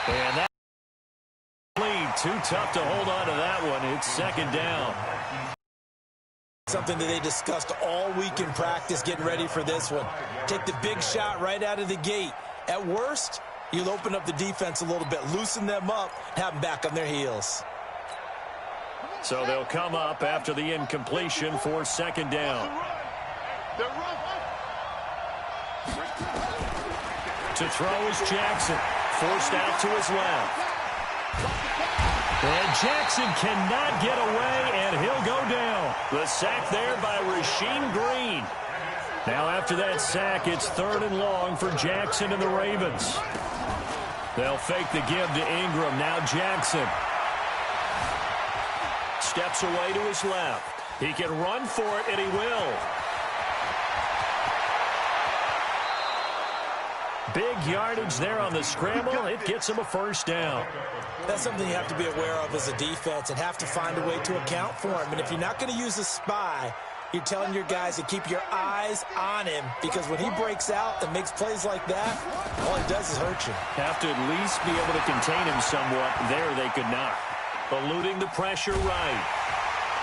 And that lead, too tough to hold on to that one. It's second down. Something that they discussed all week in practice getting ready for this one. Take the big shot right out of the gate. At worst, you'll open up the defense a little bit, loosen them up, have them back on their heels. So they'll come up after the incompletion for second down. To throw is Jackson. Forced out to his left. And Jackson cannot get away, and he'll go down. The sack there by Rasheem Green. Now after that sack, it's 3rd and long for Jackson and the Ravens. They'll fake the give to Ingram. Now Jackson steps away to his left. He can run for it, and he will. Big yardage there on the scramble. It gets him a first down. That's something you have to be aware of as a defense and have to find a way to account for him. And if you're not going to use a spy, you're telling your guys to keep your eyes on him, because when he breaks out and makes plays like that, all he does is hurt you. Have to at least be able to contain him somewhat. There they could not. Eluding the pressure right.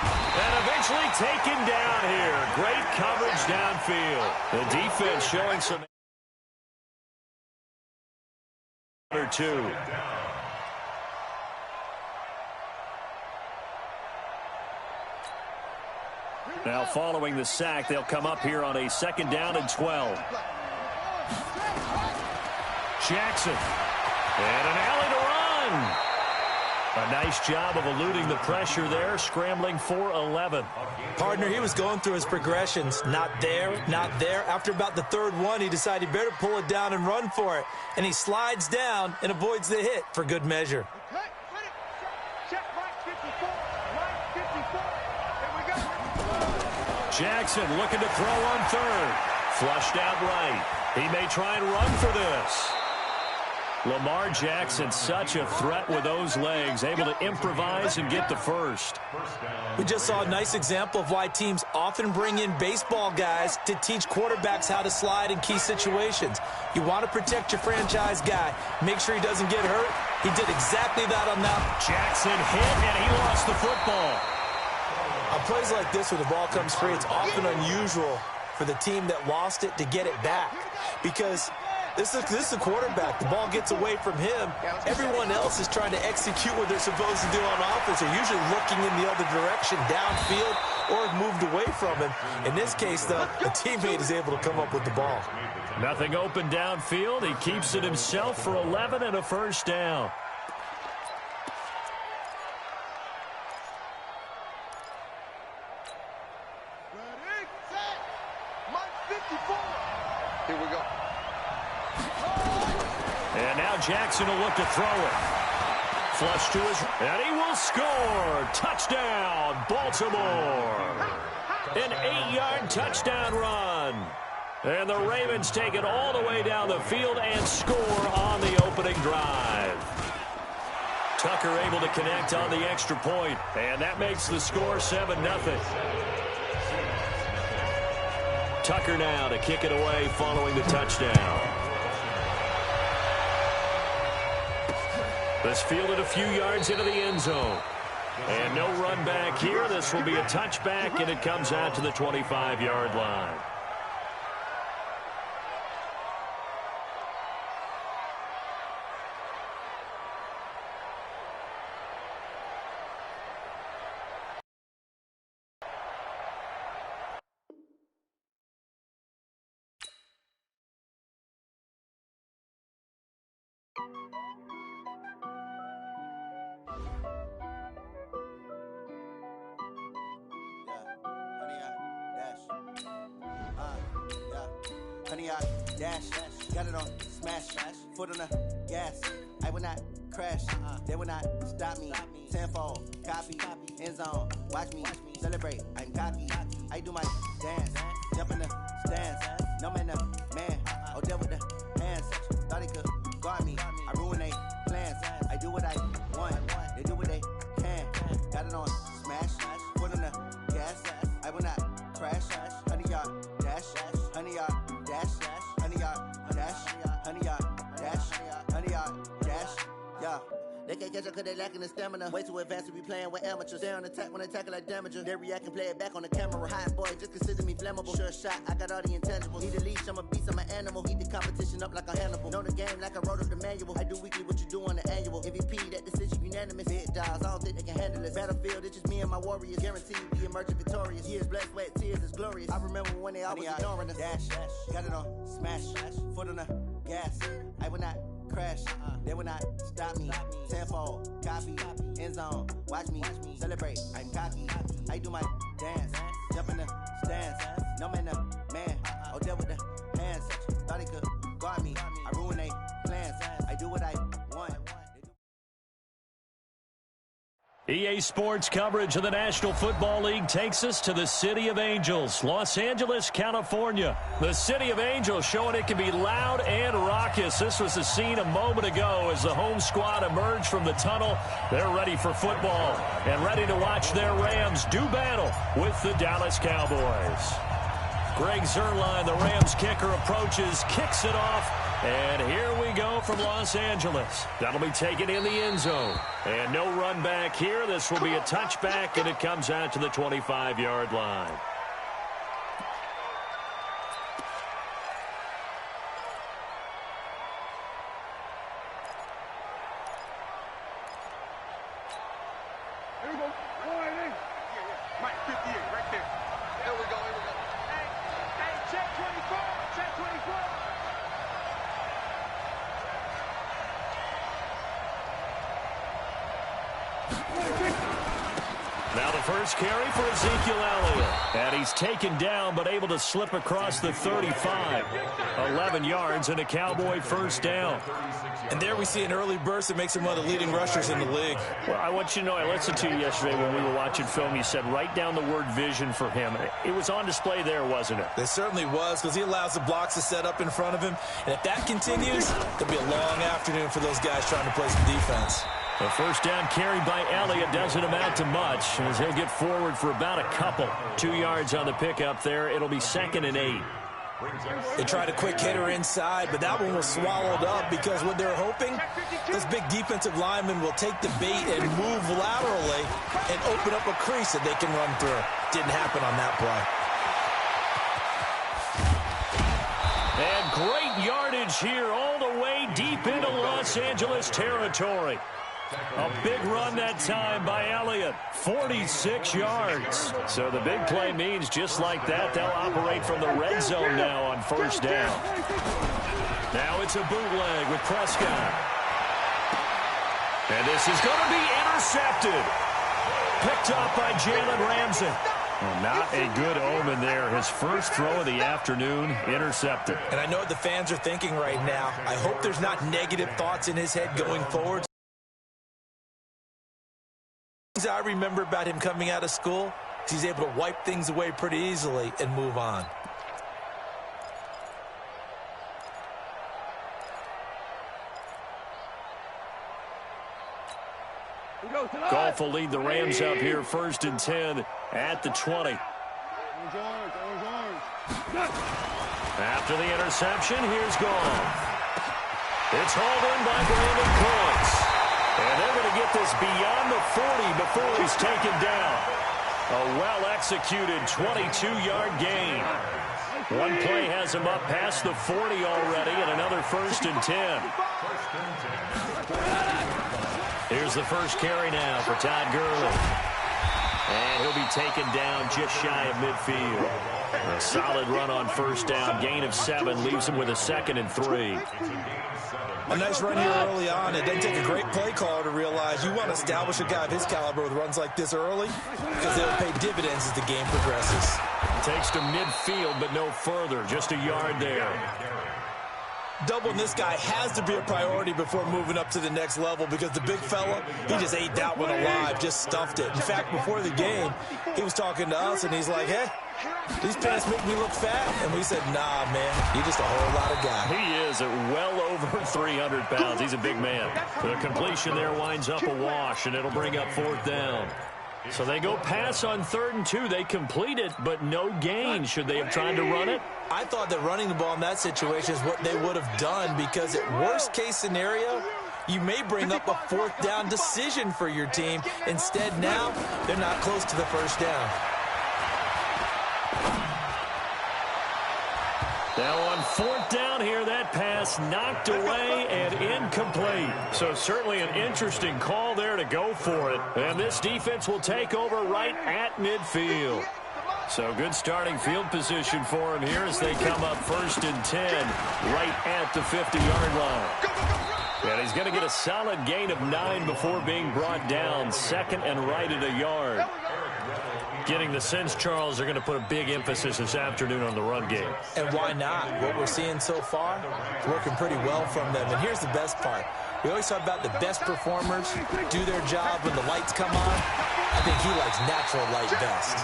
And eventually taken down here. Great coverage downfield. The defense showing some... or two. Now following the sack, they'll come up here on a 2nd down and 12. Jackson. And an alley to run. A nice job of eluding the pressure there, scrambling for 11. Partner, he was going through his progressions. Not there, not there. After about the 3rd one, he decided he better pull it down and run for it. And he slides down and avoids the hit for good measure. Jackson looking to throw on 3rd. Flushed out right. He may try and run for this. Lamar Jackson, such a threat with those legs, able to improvise and get the first. We just saw a nice example of why teams often bring in baseball guys to teach quarterbacks how to slide in key situations. You want to protect your franchise guy. Make sure he doesn't get hurt. He did exactly that on that. Jackson hit, and he lost the football. On plays like this where the ball comes free, it's often unusual for the team that lost it to get it back, because this is a quarterback. The ball gets away from him. Everyone else is trying to execute what they're supposed to do on offense. They're usually looking in the other direction, downfield, or moved away from him. In this case, though, the teammate is able to come up with the ball. Nothing open downfield. He keeps it himself for 11 and a first down. Here we go. And now Jackson will look to throw it. Flush to his... and he will score! Touchdown, Baltimore! An 8-yard touchdown run. And the Ravens take it all the way down the field and score on the opening drive. Tucker able to connect on the extra point, and that makes the score 7-0. Tucker now to kick it away following the touchdown. This fielded a few yards into the end zone. And no run back here. This will be a touchback, and it comes out to the 25-yard line. Honey, I dash, got it on, smash, foot on the gas. I will not crash, they will not stop me. Tenfold, copy, end zone, watch me celebrate. I'm cocky, I do my dance, jump in the stands. No man, man, oh, deal with the hands. Thought he could guard me, I ruin they plans. I do what I want, they do what they can. Got it on, smash, foot on the gas. I will not crash, honey, y'all dash, honey, y'all dash, honey, y'all dash, honey, y'all dash, honey, y'all dash. They can't catch up cause they lacking the stamina. Way too advanced to be playing with amateurs. They on attack when they tackle like damager. They react and play it back on the camera. Hot boy, just consider me flammable. Sure shot, I got all the intangibles. Need a leash, I'm a beast, I'm an animal. Heat the competition up like a Hannibal. Know the game like I wrote up the manual. I do weekly what you do on the annual. MVP, that decision unanimous. Big dogs, I don't think they can handle it. Battlefield, it's just me and my warriors. Guaranteed we emerge victorious. Years, blood, sweat, tears is glorious. I remember when they always ignoring us. Dash, got it on, smash, foot on the gas. I will not crash, they will not stop me. Tenfold, copy, end zone, watch me celebrate. I'm cocky, I do my dance, jump in the stands. No man, man, oh there with the hands. Thought he could guard me, I ruin they plans. I do what I want. EA Sports coverage of the National Football League takes us to the City of Angels, Los Angeles, California. The City of Angels showing it can be loud and raucous. This was the scene a moment ago as the home squad emerged from the tunnel. They're ready for football and ready to watch their Rams do battle with the Dallas Cowboys. Greg Zuerlein, the Rams kicker, approaches, kicks it off, and here we go from Los Angeles. That'll be taken in the end zone. And no run back here. This will be a touchback, and it comes out to the 25-yard line. Here we go. Mike, 58, right there. There we go, here we go. Hey, check 24, check 24. Now the first carry for Ezekiel Elliott. And he's taken down but able to slip across the 35. 11 yards and a Cowboy first down. And there we see an early burst that makes him one of the leading rushers in the league. Well, I want you to know, I listened to you yesterday when we were watching film. You said write down the word vision for him. It was on display there, wasn't it? It certainly was, because he allows the blocks to set up in front of him. And if that continues, there'll be a long afternoon for those guys trying to play some defense. The first down carry by Elliott doesn't amount to much as he'll get forward for about a couple. 2 yards on the pickup there. It'll be 2nd and 8. They tried a quick hitter inside, but that one was swallowed up because what they're hoping, those big defensive linemen will take the bait and move laterally and open up a crease that they can run through. Didn't happen on that play. And great yardage here all the way deep into Los Angeles territory. A big run that time by Elliott, 46 yards. So the big play means just like that, they'll operate from the red zone now on first down. Now it's a bootleg with Prescott. And this is going to be intercepted. Picked up by Jalen Ramsey. Well, not a good omen there. His first throw of the afternoon, intercepted. And I know what the fans are thinking right now. I hope there's not negative thoughts in his head going forward. Things I remember about him coming out of school, he's able to wipe things away pretty easily and move on. Goff will lead the Rams up here 1st and 10 at the 20. After the interception, here's Goff. It's hauled in by Brandon Cooks. And they're going to get this beyond the 40 before he's taken down. A well-executed 22-yard gain. One play has him up past the 40 already, and another 1st and 10. Here's the first carry now for Todd Gurley. And he'll be taken down just shy of midfield. A solid run on first down. Gain of 7 leaves him with a 2nd and 3. A nice run here early on. It doesn't take a great play caller to realize you want to establish a guy of his caliber with runs like this early because they'll pay dividends as the game progresses. Takes to midfield, but no further. Just a yard there. Doubling this guy has to be a priority before moving up to the next level because the big fella, he just ate that one alive, just stuffed it. In fact, before the game, he was talking to us, and he's like, hey, these pants make me look fat. And we said, nah, man, you're just a whole lot of guy. He is at well over 300 pounds. He's a big man. The completion there winds up a wash, and it'll bring up 4th down. So they go pass on 3rd and 2. They complete it, but no gain. Should they have tried to run it? I thought that running the ball in that situation is what they would have done because at worst case scenario, you may bring up a fourth down decision for your team. Instead, now, they're not close to the first down. Now on fourth down here, that pass knocked away and incomplete. So certainly an interesting call there to go for it. And this defense will take over right at midfield. So good starting field position for him here as they come up 1st and 10 right at the 50-yard line. And he's going to get a solid gain of 9 before being brought down. 2nd and right at a yard. Getting the sense, Charles, they're going to put a big emphasis this afternoon on the run game. And why not? What we're seeing so far is working pretty well from them. And here's the best part. We always talk about the best performers do their job when the lights come on. I think he likes natural light best.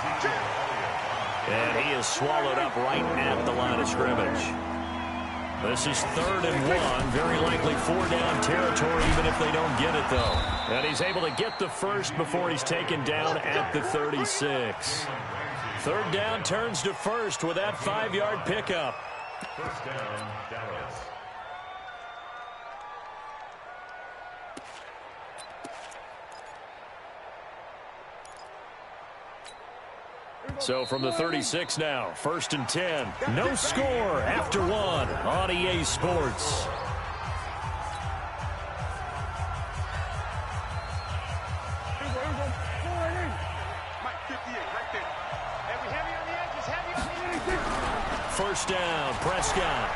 And he is swallowed up right at the line of scrimmage. This is 3rd and 1. Very likely 4-down territory, even if they don't get it, though. And he's able to get the first before he's taken down at the 36. 3rd down turns to 1st with that 5-yard pickup. First down, Dallas. So from the 36 now, 1st and 10. No score after 1 on EA Sports. First down, Prescott.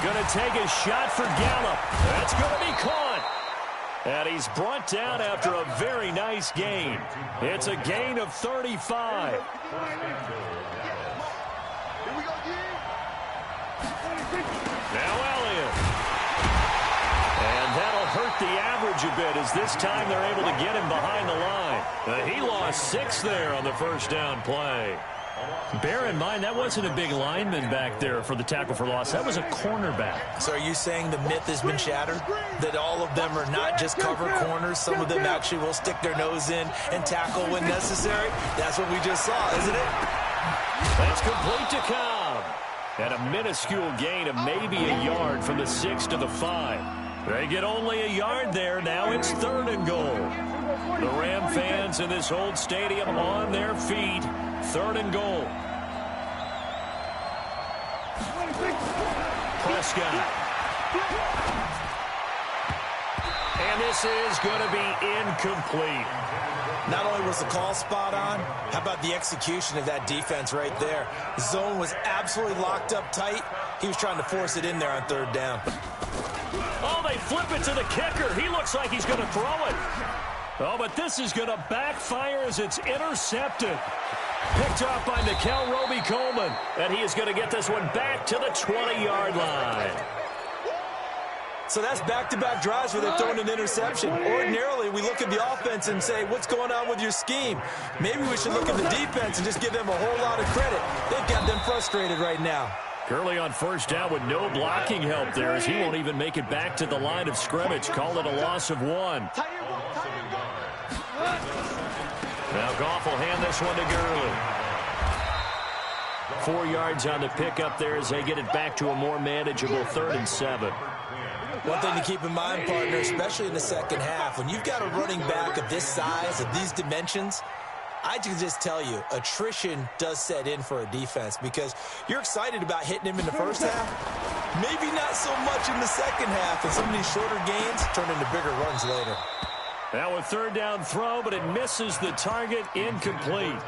Going to take a shot for Gallup. That's going to be caught. And he's brought down after a very nice gain. It's a gain of 35. Now Elliott. And that'll hurt the average a bit as this time they're able to get him behind the line. He lost 6 there on the first down play. Bear in mind, that wasn't a big lineman back there for the tackle for loss. That was a cornerback. So are you saying the myth has been shattered? That all of them are not just cover corners? Some of them actually will stick their nose in and tackle when necessary? That's what we just saw, isn't it? That's complete to Cobb. And a minuscule gain of maybe a yard from the 6 to the 5. They get only a yard there. Now it's 3rd and goal. The Ram fans in this old stadium on their feet. 3rd and goal. Prescott. And this is going to be incomplete. Not only was the call spot on, how about the execution of that defense right there? The zone was absolutely locked up tight. He was trying to force it in there on 3rd down. Oh, they flip it to the kicker. He looks like he's going to throw it. Oh, but this is going to backfire as it's intercepted. Picked off by Nikel Roby-Coleman. And he is going to get this one back to the 20-yard line. So that's back-to-back drives where they're throwing an interception. Ordinarily, we look at the offense and say, what's going on with your scheme? Maybe we should look at the defense and just give them a whole lot of credit. They've got them frustrated right now. Gurley on first down with no blocking help there as he won't even make it back to the line of scrimmage. Call it a loss of 1. Now Goff will hand this one to Gurley. 4 yards on the pickup there as they get it back to a more manageable 3rd and 7. One thing to keep in mind, partner, especially in the second half, when you've got a running back of this size, of these dimensions, I can just tell you, attrition does set in for a defense because you're excited about hitting him in the first half. Maybe not so much in the second half, and some of these shorter gains turn into bigger runs later. Now a 3rd down throw, but it misses the target, incomplete.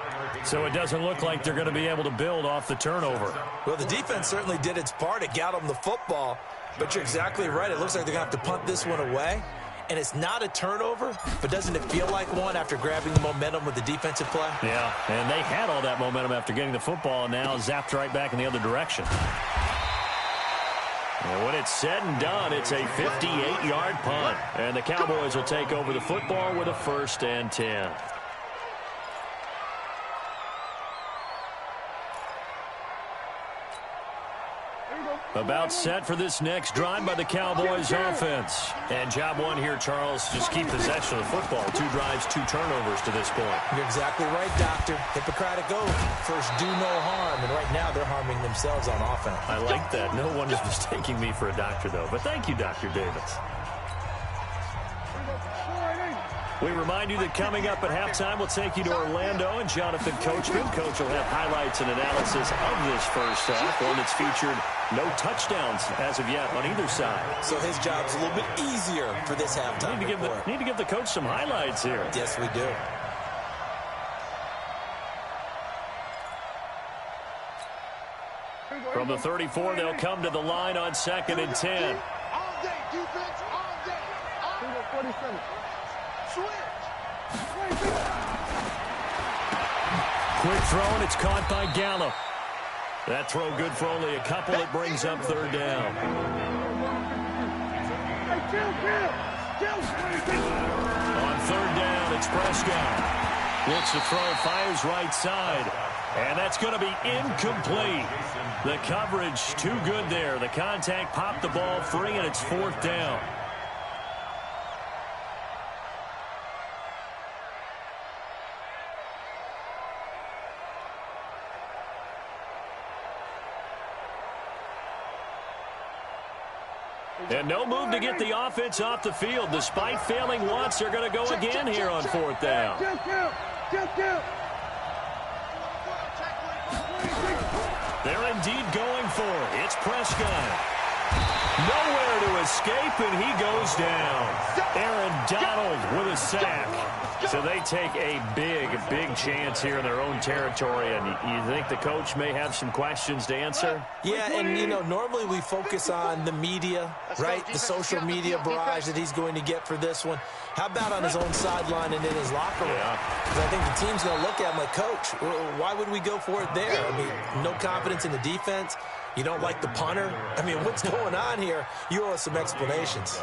So it doesn't look like they're going to be able to build off the turnover. Well, the defense certainly did its part. It got them the football, but you're exactly right. It looks like they're going to have to punt this one away. And it's not a turnover, but doesn't it feel like one after grabbing the momentum with the defensive play? Yeah, and they had all that momentum after getting the football, and now zapped right back in the other direction. And when it's said and done, it's a 58-yard punt. And the Cowboys will take over the football with a 1st and 10. About set for this next drive by the Cowboys offense. And job 1 here, Charles, just keep possession of the football. 2 drives, 2 turnovers to this point. You're exactly right, Doctor. Hippocratic oath. First, do no harm. And right now, they're harming themselves on offense. I like that. No one is mistaking me for a doctor, though. But thank you, Dr. Davis. We remind you that coming up at halftime, we'll take you to Orlando and Jonathan Coachman. Coach will have highlights and analysis of this first half, one that's featured no touchdowns as of yet on either side. So his job's a little bit easier for this halftime. Need to give the coach some highlights here. Yes, we do. From the 34, they'll come to the line on 2nd and 10. All day, defense, all day. 47. Switch. Quick throw, and it's caught by Gallup. That throw good for only a couple. It brings up 3rd down. On 3rd down, it's Prescott. Looks to throw, fires right side. And that's going to be incomplete. The coverage too good there. The contact popped the ball free, and it's 4th down. And no move to get the offense off the field. Despite failing once, they're going to go again here on 4th down. They're indeed going for it. It's Prescott. Nowhere to escape, and he goes down. Aaron Donald with a sack. So they take a big chance here in their own territory, and you think the coach may have some questions to answer? Yeah, and, you know, normally we focus on the media, right? The social media barrage that he's going to get for this one. How about on his own sideline and in his locker room? Because I think the team's going to look at him like, Coach, why would we go for it there? I mean, no confidence in the defense. You don't like the punter? I mean, what's going on here? You owe us some explanations.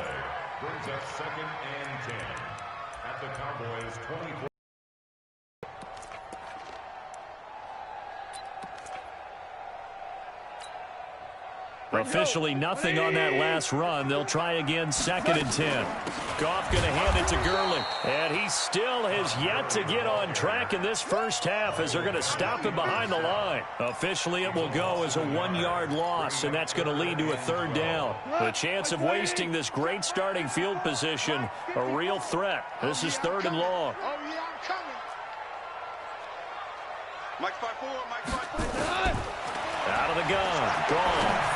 Brings up 2nd and 10 at the Cowboys 24. Officially nothing on that last run. They'll try again 2nd and 10. Goff going to hand it to Gurley. And he still has yet to get on track in this first half as they're going to stop him behind the line. Officially it will go as a 1-yard loss, and that's going to lead to a 3rd down. The chance of wasting this great starting field position, a real threat. This is 3rd and long. Oh, yeah, I'm coming. Mike 5-4, Mike 5-4. Out of the gun. Gone.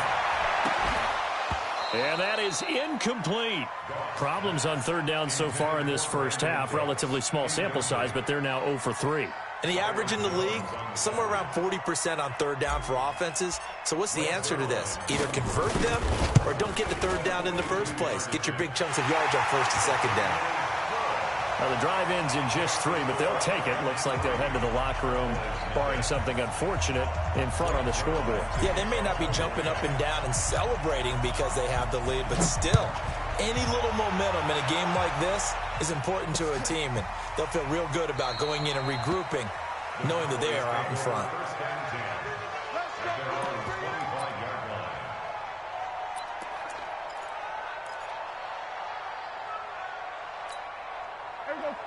And that is incomplete. Problems on 3rd down so far in this first half. Relatively small sample size, but they're now 0 for 3. And the average in the league, somewhere around 40% on 3rd down for offenses. So what's the answer to this? Either convert them or don't get the 3rd down in the first place. Get your big chunks of yards on 1st and 2nd down. Now the drive ends in just 3, but they'll take it. Looks like they'll head to the locker room, barring something unfortunate in front on the scoreboard. Yeah, they may not be jumping up and down and celebrating because they have the lead, but still, any little momentum in a game like this is important to a team, and they'll feel real good about going in and regrouping, knowing that they are out in front.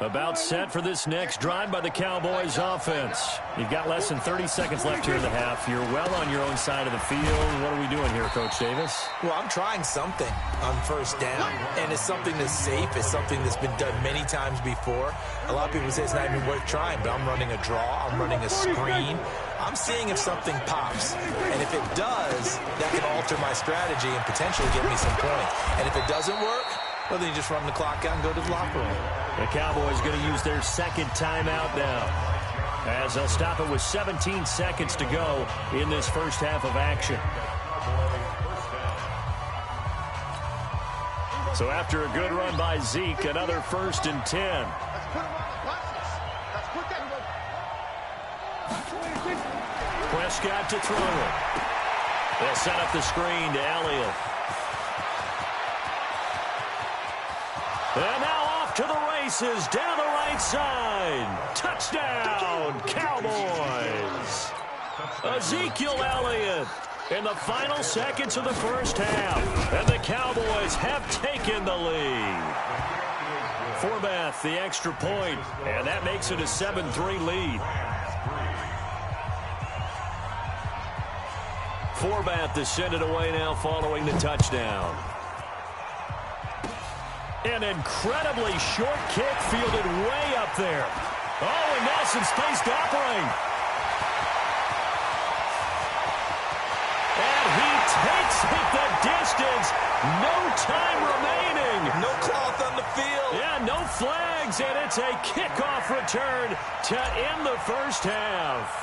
About set for this next drive by the Cowboys offense. You've got less than 30 seconds left here in the half. You're well on your own side of the field. What are we doing here, Coach Davis? Well, I'm trying something on 1st down, and it's something that's safe. It's something that's been done many times before. A lot of people say it's not even worth trying, but I'm running a draw. I'm running a screen. I'm seeing if something pops, and if it does, that can alter my strategy and potentially get me some points. And if it doesn't work, well, then you just run the clock out and go to the locker room. The Cowboys going to use their 2nd timeout now, as they'll stop it with 17 seconds to go in this first half of action. So after a good run by Zeke, another 1st and 10. Let's put him on the buses. Let's put that. Prescott to throw it. They'll set up the screen to Elliott. And now off to the races, down the right side. Touchdown, Cowboys. Ezekiel Elliott in the final seconds of the first half. And the Cowboys have taken the lead. Forbath, the extra point, and that makes it a 7-3 lead. Forbath to send it away now following the touchdown. An incredibly short kick fielded way up there. Oh, and now some space to operate. And he takes it the distance. No time remaining. No cloth on the field. Yeah, no flags, and it's a kickoff return to end the first half.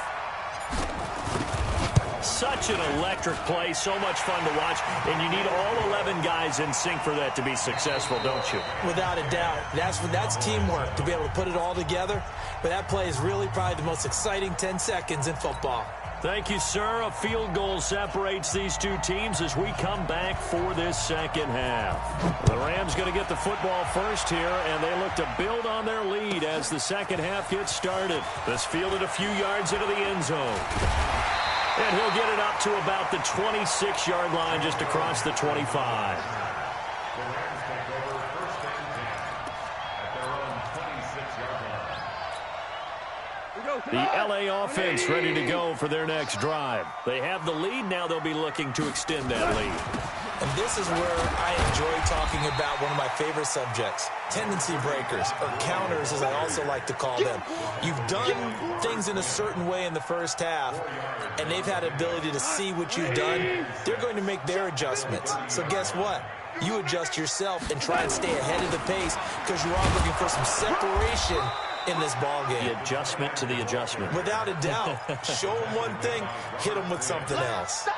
Such an electric play, so much fun to watch, and you need all 11 guys in sync for that to be successful, don't you? Without a doubt. That's teamwork, to be able to put it all together. But that play is really probably the most exciting 10 seconds in football. Thank you, sir. A field goal separates these two teams as we come back for this second half. The Rams going to get the football first here, and they look to build on their lead as the second half gets started. This fielded a few yards into the end zone. And he'll get it up to about the 26-yard line, just across the 25. The L.A. offense ready to go for their next drive. They have the lead. Now they'll be looking to extend that lead. And this is where I enjoy talking about one of my favorite subjects, tendency breakers, or counters as I also like to call them. You've done things in a certain way in the first half, and they've had the ability to see what you've done. They're going to make their adjustments. So guess what? You adjust yourself and try and stay ahead of the pace because you are looking for some separation in this ball game. The adjustment to the adjustment. Without a doubt. Show them one thing, hit them with something else.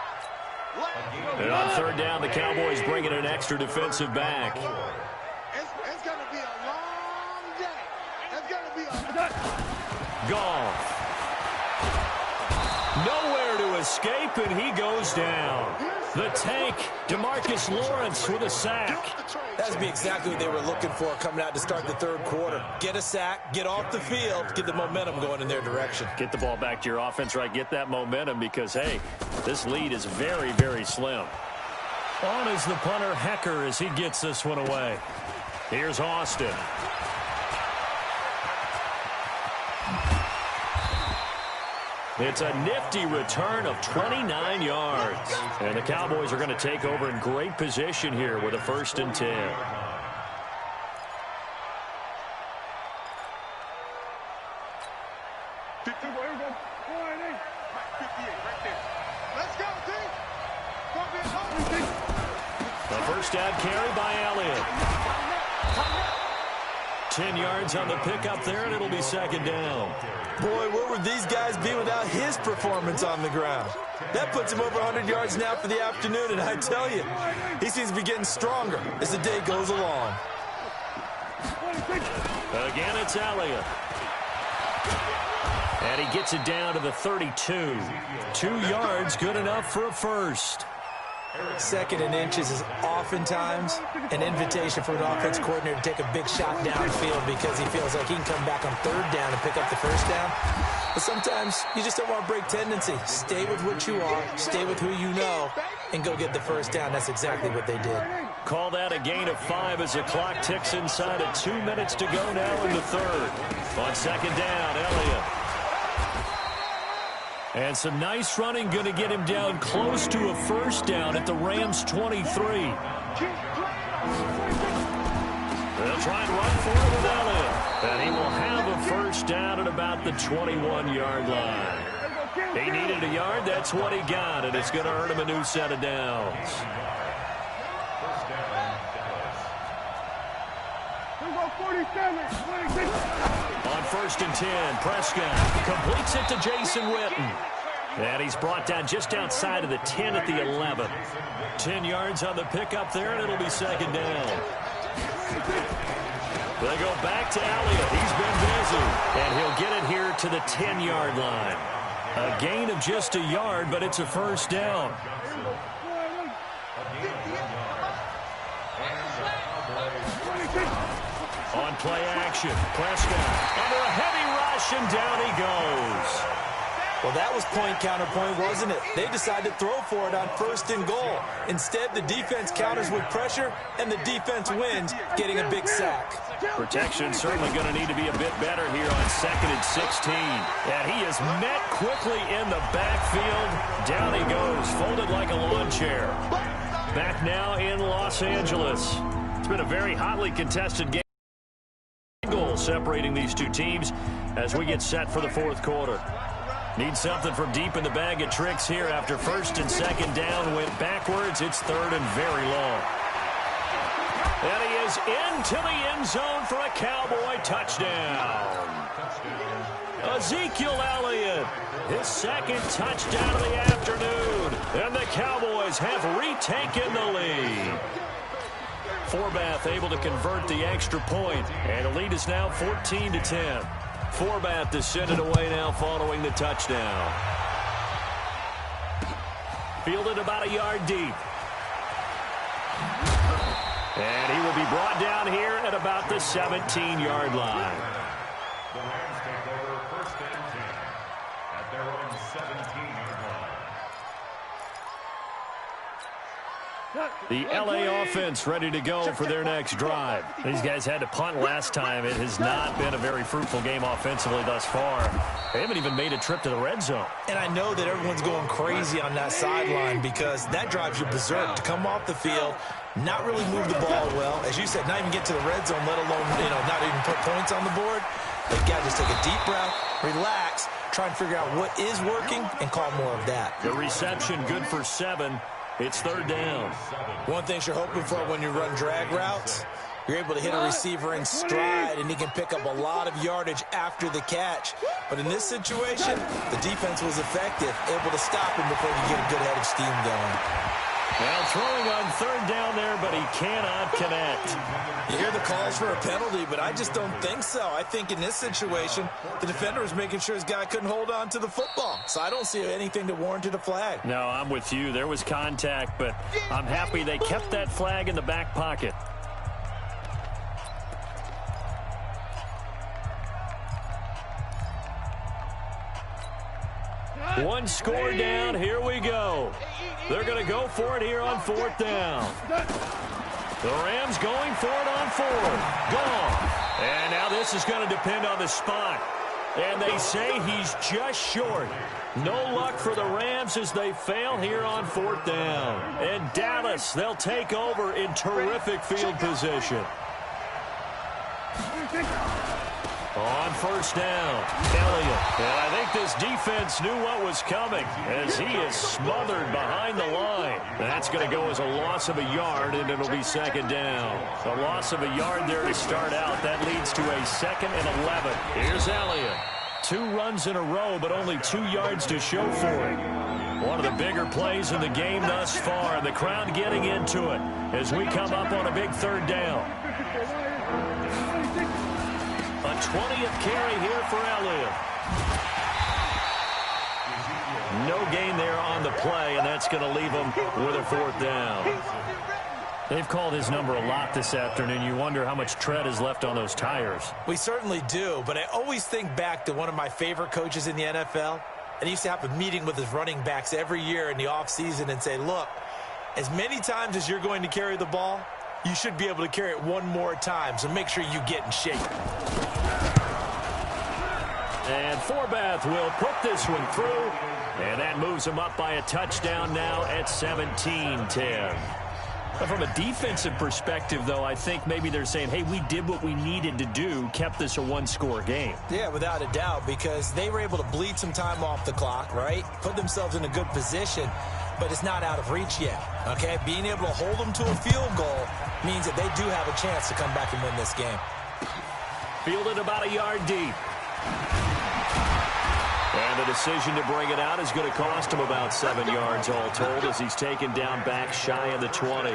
And on third down, the Cowboys bring in an extra defensive back. It's going to be a long day. It's going to be a... Goff. Nowhere to escape, and he goes down. The tank, DeMarcus Lawrence with a sack. That would be exactly what they were looking for coming out to start the third quarter. Get a sack, get off the field, get the momentum going in their direction. Get the ball back to your offense, right? Get that momentum because, hey, this lead is very, very slim. On is the punter, Hecker, as he gets this one away. Here's Austin. It's a nifty return of 29 yards. And the Cowboys are going to take over in great position here with a 1st and 10. The first down carry by Elliott. 10 yards on the pickup there, and it'll be 2nd down. Boy, where would these guys be without his performance on the ground? That puts him over 100 yards now for the afternoon, and I tell you, he seems to be getting stronger as the day goes along. Again, it's Elliott. And he gets it down to the 32. 2 yards, good enough for a first. 2nd and inches is oftentimes an invitation for an offense coordinator to take a big shot downfield because he feels like he can come back on 3rd down and pick up the 1st down. But sometimes you just don't want to break tendency. Stay with what you are, stay with who you know, and go get the 1st down. That's exactly what they did. Call that a gain of 5 as the clock ticks inside at 2 minutes to go now in the 3rd. On 2nd down, Elliott. And some nice running, going to get him down close to a 1st down at the Rams' 23. They'll try and run for it with Elliott. And he will have a 1st down at about the 21-yard line. He needed a yard. That's what he got, and it's going to earn him a new set of downs. On 1st and 10, Prescott completes it to Jason Witten. And he's brought down just outside of the 10 at the 11. 10 yards on the pickup there, and it'll be 2nd down. They go back to Elliott. He's been busy. And he'll get it here to the 10-yard line. A gain of just a yard, but it's a 1st down. On play action, Prescott under a heavy rush, and down he goes. Well, that was point counterpoint, wasn't it? They decided to throw for it on 1st and goal. Instead, the defense counters with pressure, and the defense wins, getting a big sack. Protection certainly going to need to be a bit better here on 2nd and 16. And he is met quickly in the backfield. Down he goes, folded like a lawn chair. Back now in Los Angeles. It's been a very hotly contested game. Goal separating these two teams as we get set for the fourth quarter. Need something from deep in the bag of tricks here after first and second down went backwards. It's third and very long. And he is into the end zone for a Cowboy touchdown. Ezekiel Elliott, his second touchdown of the afternoon. And the Cowboys have retaken the lead. Forbath able to convert the extra point, and the lead is now 14-10. Forbath to send it away now following the touchdown. Fielded about a yard deep. And he will be brought down here at about the 17-yard line. The Rams take over first and 10 at their own 17-yard line. The L.A. offense ready to go for their next drive. These guys had to punt last time. It has not been a very fruitful game offensively thus far. They haven't even made a trip to the red zone. And I know that everyone's going crazy on that sideline because that drives you berserk to come off the field, not really move the ball well. As you said, not even get to the red zone, let alone, not even put points on the board. They've got to just take a deep breath, relax, try and figure out what is working and call more of that. The reception good for 7. It's third down. One thing you're hoping for when you run drag routes, you're able to hit a receiver in stride, and he can pick up a lot of yardage after the catch. But in this situation, the defense was effective, able to stop him before he could get a good head of steam going. Now throwing on third down there, but he cannot connect. You hear the calls for a penalty, but I just don't think so. I think in this situation, the defender was making sure his guy couldn't hold on to the football. So I don't see anything that warranted a flag. No, I'm with you. There was contact, but I'm happy they kept that flag in the back pocket. One score down. Here we go. They're going to go for it here on fourth down. The Rams going for it on fourth. Gone. And now this is going to depend on the spot. And they say he's just short. No luck for the Rams as they fail here on fourth down. And Dallas, they'll take over in terrific field position. On first down, Elliott. And I think this defense knew what was coming as he is smothered behind the line. That's going to go as a loss of a yard, and it'll be second down. A loss of a yard there to start out. That leads to a 2nd and 11. Here's Elliott. 2 runs in a row, but only 2 yards to show for it. One of the bigger plays in the game thus far. The crowd getting into it as we come up on a big third down. A 20th carry here for Elliott. No gain there on the play, and that's going to leave him with a 4th down. They've called his number a lot this afternoon. You wonder how much tread is left on those tires. We certainly do, but I always think back to one of my favorite coaches in the NFL. And he used to have a meeting with his running backs every year in the offseason and say, look, as many times as you're going to carry the ball, you should be able to carry it one more time, so make sure you get in shape. And Forbath will put this one through, and that moves him up by a touchdown now at 17-10. From a defensive perspective, though, I think maybe they're saying, hey, we did what we needed to do, kept this a one-score game. Yeah, without a doubt, because they were able to bleed some time off the clock, right? Put themselves in a good position, but it's not out of reach yet, okay? Being able to hold them to a field goal means that they do have a chance to come back and win this game. Fielded about a yard deep. And the decision to bring it out is going to cost him about 7 yards all told as he's taken down back shy of the 20.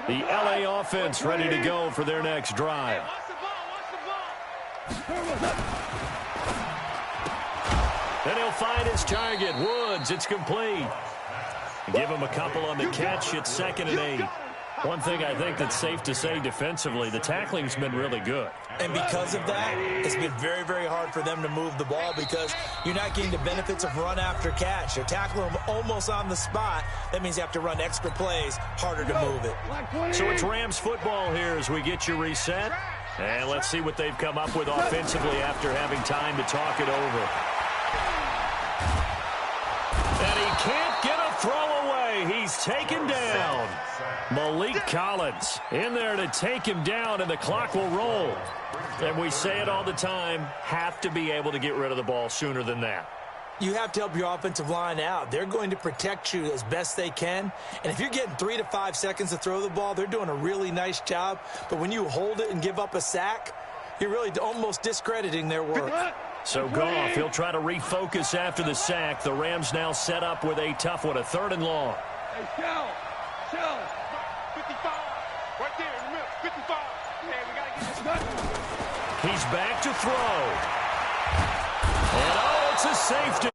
The L.A. offense ready to go for their next drive. Then he'll find his target, Woods. It's complete. Give him a couple on the catch. It's 2nd and 8. One thing I think that's safe to say defensively, the tackling's been really good. And because of that, it's been very, very hard for them to move the ball because you're not getting the benefits of run after catch. You're tackling them almost on the spot. That means you have to run extra plays, harder to move it. So it's Rams football here as we get you reset. And let's see what they've come up with offensively after having time to talk it over. And can't get a throwaway. He's taken down. Malik Collins in there to take him down, and the clock will roll. And we say it all the time, have to be able to get rid of the ball sooner than that. You have to help your offensive line out. They're going to protect you as best they can. And if you're getting 3 to 5 seconds to throw the ball, they're doing a really nice job. But when you hold it and give up a sack, you're really almost discrediting their work. So Goff, he'll try to refocus after the sack. The Rams now set up with a tough one, a 3rd and long. Hey, Shell. 55. Right there in the middle. 55. Hey, we got to get this done. He's back to throw. And, oh, it's a safety.